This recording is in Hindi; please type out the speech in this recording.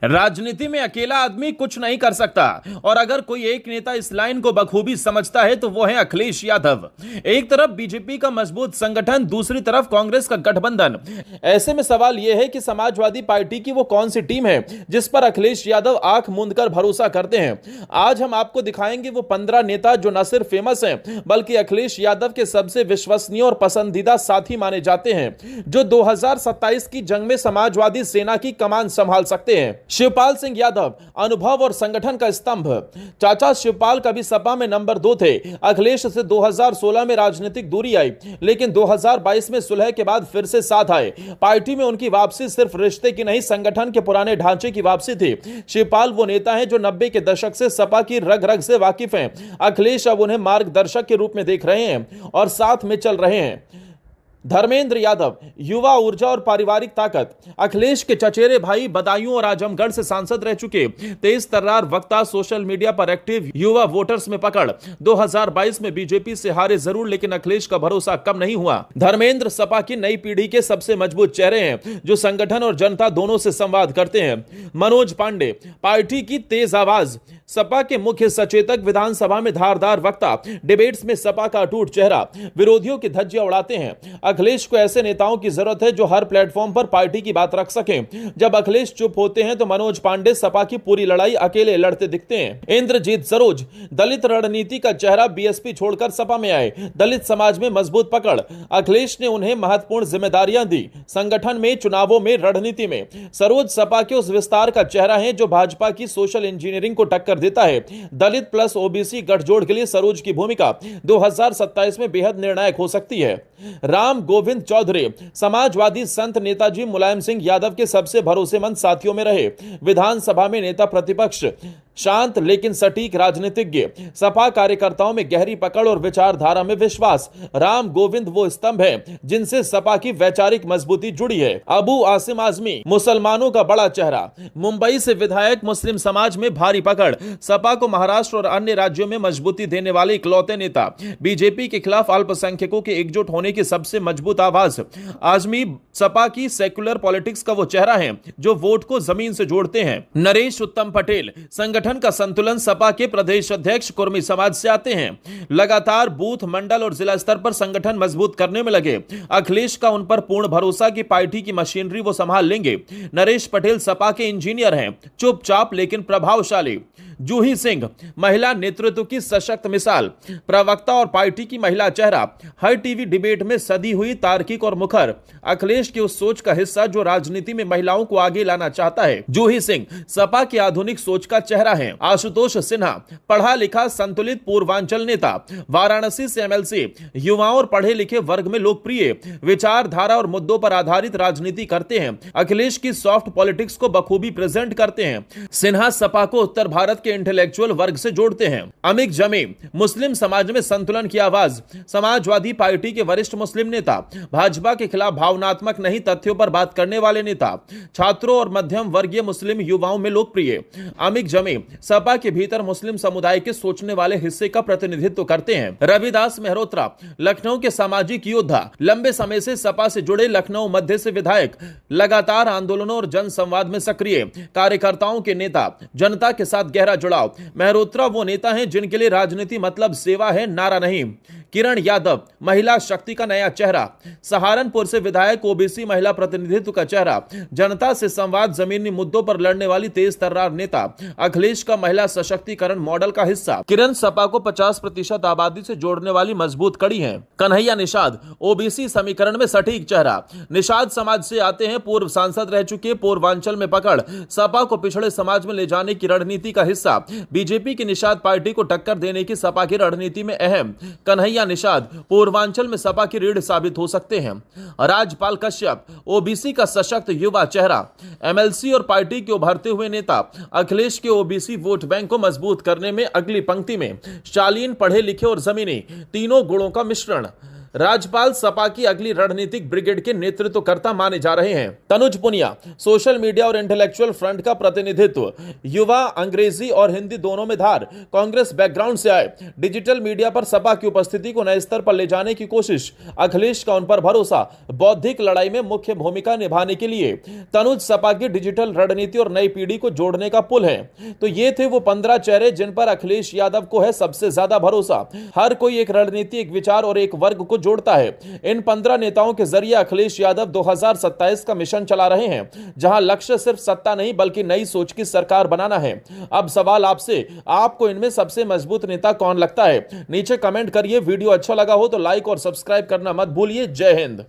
राजनीति में अकेला आदमी कुछ नहीं कर सकता और अगर कोई एक नेता इस लाइन को बखूबी समझता है तो वो है अखिलेश यादव। एक तरफ बीजेपी का मजबूत संगठन, दूसरी तरफ कांग्रेस का गठबंधन। ऐसे में सवाल यह है कि समाजवादी पार्टी की वो कौन सी टीम है जिस पर अखिलेश यादव आंख मूंदकर भरोसा करते हैं। आज हम आपको दिखाएंगे वो 15 नेता जो न सिर्फ फेमस हैं बल्कि अखिलेश यादव के सबसे विश्वसनीय और पसंदीदा साथी माने जाते हैं, जो 2027 की जंग में समाजवादी सेना की कमान संभाल सकते हैं। शिवपाल सिंह यादव, अनुभव और संगठन का स्तंभ। चाचा शिवपाल कभी सपा में नंबर 2 थे। अखिलेश से 2016 में राजनीतिक दूरी आई, लेकिन 2022 में सुलह के बाद फिर से साथ आए। पार्टी में उनकी वापसी सिर्फ रिश्ते की नहीं, संगठन के पुराने ढांचे की वापसी थी। शिवपाल वो नेता हैं जो 90 के दशक से सपा की रग रग से वाकिफ हैं। अखिलेश अब उन्हें मार्गदर्शक के रूप में देख रहे हैं और साथ में चल रहे हैं। धर्मेंद्र यादव, युवा ऊर्जा और पारिवारिक ताकत। अखिलेश के चचेरे भाई बदायूं और आजमगढ़ से सांसद रह चुके तेज तर्रार वक्ता, सोशल मीडिया पर एक्टिव, युवा वोटर्स में पकड़। 2022 में बीजेपी से हारे जरूर, लेकिन अखिलेश का भरोसा कम नहीं हुआ। धर्मेंद्र सपा की नई पीढ़ी के सबसे मजबूत चेहरे हैं जो संगठन और जनता दोनों से संवाद करते हैं। मनोज पांडे, पार्टी की तेज आवाज, सपा के मुख्य सचेतक, विधानसभा में धारदार वक्ता, डिबेट्स में सपा का अटूट चेहरा, विरोधियों की धज्जियां उड़ाते हैं। अखिलेश को ऐसे नेताओं की जरूरत है जो हर प्लेटफॉर्म पर पार्टी की बात रख सकें। जब अखिलेश चुप होते हैं तो मनोज पांडे सपा की पूरी लड़ाई अकेले लड़ते दिखते हैं। इंद्रजीत सरोज, दलित रणनीति का चेहरा, बीएसपी छोड़कर सपा में आए, दलित समाज में मजबूत पकड़। अखिलेश ने उन्हें महत्वपूर्ण जिम्मेदारियां दी, संगठन में, चुनावों में, रणनीति में। सरोज सपा के उस विस्तार का चेहरा है जो भाजपा की सोशल इंजीनियरिंग को टक्कर देता है। दलित प्लस ओबीसी गठजोड़ के लिए सरोज की भूमिका 2027 में बेहद निर्णायक हो सकती है। राम गोविंद चौधरी, समाजवादी संत नेताजी मुलायम सिंह यादव के सबसे भरोसेमंद साथियों में रहे। विधानसभा में नेता प्रतिपक्ष, शांत लेकिन सटीक राजनीतिज्ञ, सपा कार्यकर्ताओं में गहरी पकड़ और विचारधारा में विश्वास। राम गोविंद वो स्तंभ है जिनसे सपा की वैचारिक मजबूती जुड़ी है। अबू आसिम आजमी, मुसलमानों का बड़ा चेहरा, मुंबई से विधायक, मुस्लिम समाज में भारी पकड़, सपा को महाराष्ट्र और अन्य राज्यों में मजबूती देने वाले इकलौते नेता। बीजेपी के खिलाफ अल्पसंख्यकों के एकजुट होने की सबसे मजबूत आवाज। आजमी सपा की सेक्युलर पॉलिटिक्स का वो चेहरा है जो वोट को जमीन से जोड़ते हैं। नरेश उत्तम पटेल, संगठन का संतुलन, सपा के प्रदेश अध्यक्ष, कुर्मी समाज से आते हैं। लगातार बूथ, मंडल और जिला स्तर पर संगठन मजबूत करने में लगे। अखिलेश का उन पर पूर्ण भरोसा कि पार्टी की मशीनरी वो संभाल लेंगे। नरेश पटेल सपा के इंजीनियर हैं, चुपचाप लेकिन प्रभावशाली। जूही सिंह, महिला नेतृत्व की सशक्त मिसाल, प्रवक्ता और पार्टी की महिला चेहरा, हर टीवी डिबेट में सदी हुई, तार्किक और मुखर। अखिलेश की उस सोच का हिस्सा जो राजनीति में महिलाओं को आगे लाना चाहता है। जूही सिंह सपा की आधुनिक सोच का चेहरा है। आशुतोष सिन्हा, पढ़ा लिखा, संतुलित पूर्वांचल नेता, वाराणसी से एमएलसी, युवाओं और पढ़े लिखे वर्ग में लोकप्रिय, विचारधारा और मुद्दों पर आधारित राजनीति करते हैं। अखिलेश की सॉफ्ट पॉलिटिक्स को बखूबी प्रेजेंट करते हैं। सिन्हा सपा को उत्तर भारत के इंटेलेक्चुअल वर्ग से जोड़ते हैं। अमिक जमी, मुस्लिम समाज में संतुलन की आवाज, समाजवादी पार्टी के वरिष्ठ मुस्लिम नेता, भाजपा के खिलाफ भावनात्मक नहीं तथ्यों पर बात करने वाले नेता, छात्रों और मध्यम वर्गीय मुस्लिम युवाओं में लोकप्रिय। अमिक जमी सपा के भीतर मुस्लिम समुदाय के सोचने वाले हिस्से का प्रतिनिधित्व करते हैं। रविदास मेहरोत्रा, लखनऊ के सामाजिक योद्धा, लंबे समय से सपा से जुड़े, लखनऊ मध्य से विधायक, लगातार आंदोलनों और जन संवाद में सक्रिय, कार्यकर्ताओं के नेता, जनता के साथ गहरा जुड़ाव। मेहरोत्रा वो नेता हैं जिनके लिए राजनीति मतलब सेवा है, नारा नहीं। किरण यादव, महिला शक्ति का नया चेहरा, सहारनपुर से विधायक, ओबीसी महिला प्रतिनिधित्व का चेहरा, जनता से संवाद, जमीनी मुद्दों पर लड़ने वाली तेज तर्रार नेता, अखिलेश का महिला सशक्तिकरण मॉडल का हिस्सा। किरण सपा को 50% आबादी से जोड़ने वाली मजबूत कड़ी है। कन्हैया निषाद, ओबीसी समीकरण में सटीक चेहरा, निषाद समाज से आते हैं, पूर्व सांसद रह चुके, पूर्वांचल में पकड़, सपा को पिछड़े समाज में ले जाने की रणनीति का हिस्सा। बीजेपी की निषाद पार्टी को टक्कर देने की सपा की रणनीति में अहम। कन्हैया निषाद पूर्वांचल में सपा की रीढ़ साबित हो सकते हैं। राजपाल कश्यप, ओबीसी का सशक्त युवा चेहरा, एमएलसी और पार्टी के उभरते हुए नेता, अखिलेश के ओबीसी वोट बैंक को मजबूत करने में अगली पंक्ति में। शालीन, पढ़े लिखे और जमीनी, तीनों गुणों का मिश्रण। राज्यपाल सपा की अगली रणनीतिक ब्रिगेड के नेतृत्वकर्ता माने जा रहे हैं। तनुज पुनिया सोशल मीडिया और इंटेलेक्चुअल फ्रंट का प्रतिनिधित्व, युवा, अंग्रेजी और हिंदी दोनों में धार, कांग्रेस बैकग्राउंड से आए, डिजिटल मीडिया पर सपा की उपस्थिति को नए स्तर पर ले जाने की कोशिश, अखिलेश का उन पर भरोसा, बौद्धिक लड़ाई में मुख्य भूमिका निभाने के लिए तनुज सपा की डिजिटल रणनीति और नई पीढ़ी को जोड़ने का पुल है। तो ये थे वो 15 चेहरे जिन पर अखिलेश यादव को है सबसे ज्यादा भरोसा। हर कोई एक रणनीति, एक विचार और एक वर्ग को जोड़ता है। इन 15 नेताओं के जरिए अखिलेश यादव 2027 का मिशन चला रहे हैं, जहां लक्ष्य सिर्फ सत्ता नहीं बल्कि नई सोच की सरकार बनाना है। अब सवाल आपसे, आपको इनमें सबसे मजबूत नेता कौन लगता है? नीचे कमेंट करिए। वीडियो अच्छा लगा हो तो लाइक और सब्सक्राइब करना मत भूलिए। जय हिंद।